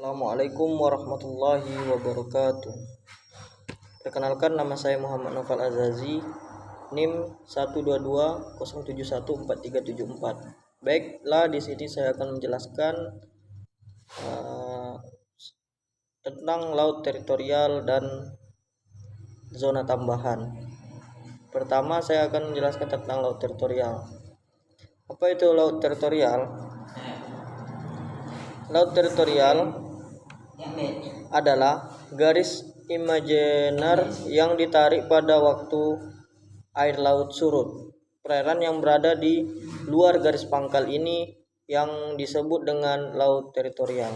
Assalamualaikum warahmatullahi wabarakatuh. Perkenalkan, nama saya Muhammad Noval Azazi, NIM 122071434. Baiklah, di sini saya akan menjelaskan tentang laut teritorial dan zona tambahan. Pertama, saya akan menjelaskan tentang laut teritorial. Apa itu laut teritorial? Laut teritorial adalah garis imajiner yang ditarik pada waktu air laut surut. Perairan yang berada di luar garis pangkal ini yang disebut dengan laut teritorial.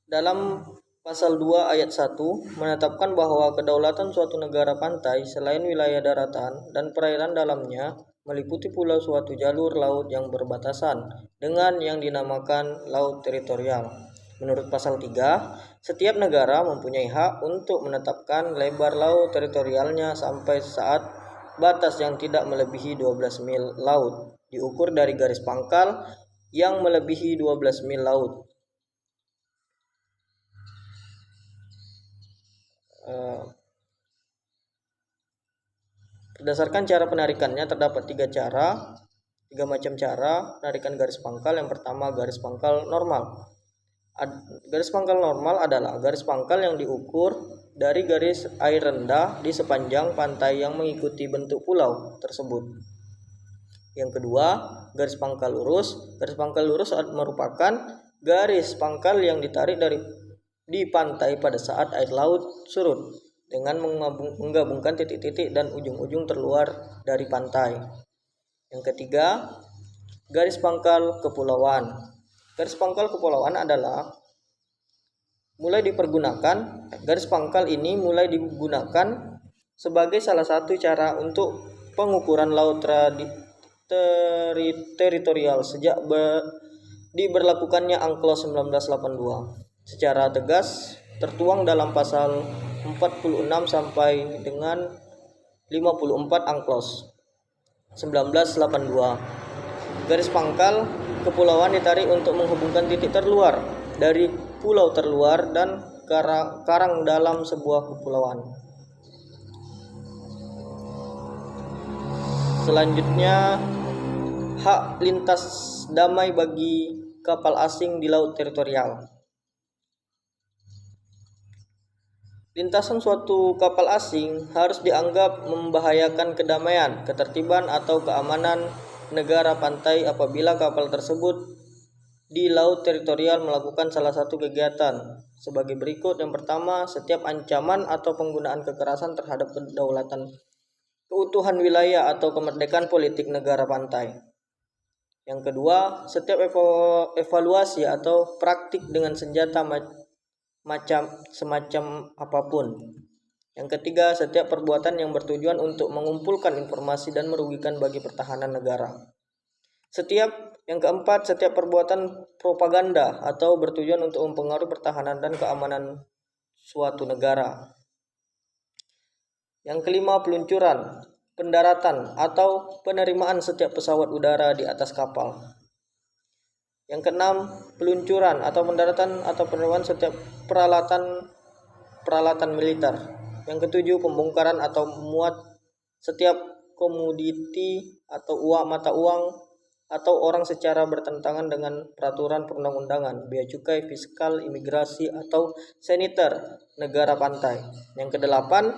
Dalam pasal 2 ayat 1 menetapkan bahwa kedaulatan suatu negara pantai selain wilayah daratan dan perairan dalamnya meliputi pula suatu jalur laut yang berbatasan dengan yang dinamakan laut teritorial. Menurut pasal 3, setiap negara mempunyai hak untuk menetapkan lebar laut teritorialnya sampai saat batas yang tidak melebihi 12 mil laut, diukur dari garis pangkal yang melebihi 12 mil laut. Berdasarkan cara penarikannya terdapat tiga macam cara penarikan garis pangkal. Yang pertama, garis pangkal normal. Garis pangkal normal adalah garis pangkal yang diukur dari garis air rendah di sepanjang pantai yang mengikuti bentuk pulau tersebut. Yang kedua, garis pangkal lurus. Garis pangkal lurus merupakan garis pangkal yang ditarik di pantai pada saat air laut surut dengan menggabungkan titik-titik dan ujung-ujung terluar dari pantai. Yang ketiga, garis pangkal kepulauan. Garis pangkal kepulauan adalah garis pangkal ini mulai digunakan sebagai salah satu cara untuk pengukuran laut teritorial sejak diberlakukannya UNCLOS 1982. Secara tegas tertuang dalam pasal 46 sampai dengan 54 UNCLOS 1982. Garis pangkal kepulauan ditarik untuk menghubungkan titik terluar dari pulau terluar dan karang dalam sebuah kepulauan. Selanjutnya, hak lintas damai bagi kapal asing di laut teritorial. Lintasan suatu kapal asing harus dianggap membahayakan kedamaian, ketertiban, atau keamanan negara pantai apabila kapal tersebut di laut teritorial melakukan salah satu kegiatan sebagai berikut. Yang pertama, setiap ancaman atau penggunaan kekerasan terhadap kedaulatan, keutuhan wilayah atau kemerdekaan politik negara pantai. Yang kedua, setiap evaluasi atau praktik dengan senjata semacam apapun. Yang ketiga, setiap perbuatan yang bertujuan untuk mengumpulkan informasi dan merugikan bagi pertahanan negara. Yang keempat, setiap perbuatan propaganda atau bertujuan untuk mempengaruhi pertahanan dan keamanan suatu negara. Yang kelima, peluncuran, pendaratan, atau penerimaan setiap pesawat udara di atas kapal. Yang keenam, peluncuran atau pendaratan atau penerimaan setiap peralatan militer. Yang ketujuh, pembongkaran atau memuat setiap komoditi atau mata uang atau orang secara bertentangan dengan peraturan perundang-undangan, bea cukai, fiskal, imigrasi, atau saniter negara pantai. Yang kedelapan,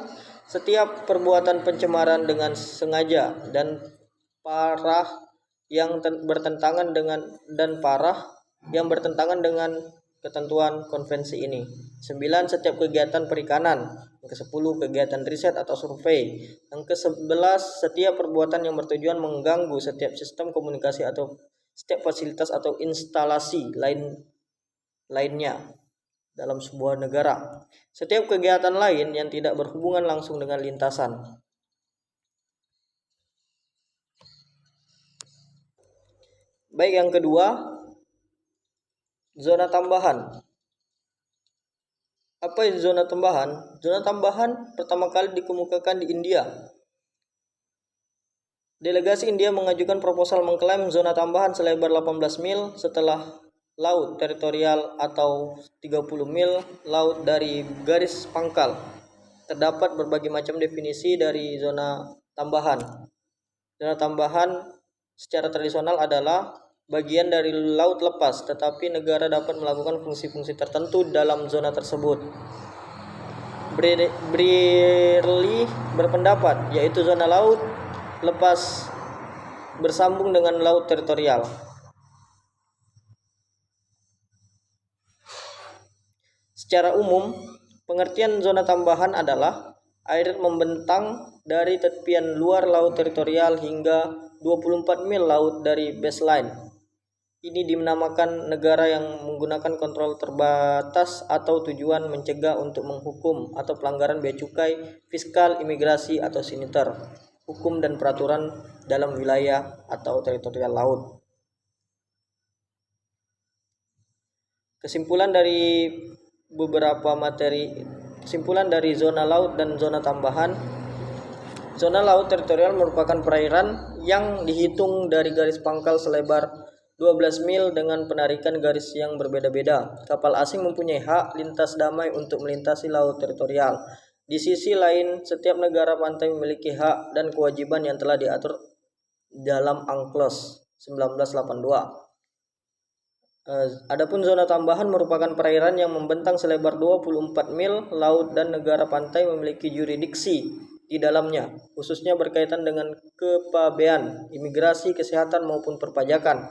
setiap perbuatan pencemaran dengan sengaja dan parah yang bertentangan dengan ketentuan konvensi ini. 9, setiap kegiatan perikanan. Yang ke-10, kegiatan riset atau survei. Yang ke-11, setiap perbuatan yang bertujuan mengganggu setiap sistem komunikasi atau setiap fasilitas atau instalasi lainnya dalam sebuah negara. Setiap kegiatan lain yang tidak berhubungan langsung dengan lintasan. Baik, yang kedua, zona tambahan. Apa itu zona tambahan? Zona tambahan pertama kali dikemukakan di India. Delegasi India mengajukan proposal mengklaim zona tambahan selebar 18 mil setelah laut teritorial atau 30 mil laut dari garis pangkal. Terdapat berbagai macam definisi dari zona tambahan. Zona tambahan secara tradisional adalah bagian dari laut lepas, tetapi negara dapat melakukan fungsi-fungsi tertentu dalam zona tersebut. Brearley berpendapat yaitu zona laut lepas bersambung dengan laut teritorial. Secara umum, pengertian zona tambahan adalah air membentang dari tepian luar laut teritorial hingga 24 mil laut dari baseline. Ini dinamakan negara yang menggunakan kontrol terbatas atau tujuan mencegah untuk menghukum atau pelanggaran bea cukai, fiskal, imigrasi, atau siniter, hukum dan peraturan dalam wilayah atau teritorial laut. Kesimpulan dari zona laut dan zona tambahan. Zona laut teritorial merupakan perairan yang dihitung dari garis pangkal selebar 12 mil dengan penarikan garis yang berbeda-beda. Kapal asing mempunyai hak lintas damai untuk melintasi laut teritorial. Di sisi lain, setiap negara pantai memiliki hak dan kewajiban yang telah diatur dalam UNCLOS 1982. Adapun zona tambahan merupakan perairan yang membentang selebar 24 mil laut dan negara pantai memiliki yurisdiksi di dalamnya, khususnya berkaitan dengan kepabean, imigrasi, kesehatan maupun perpajakan.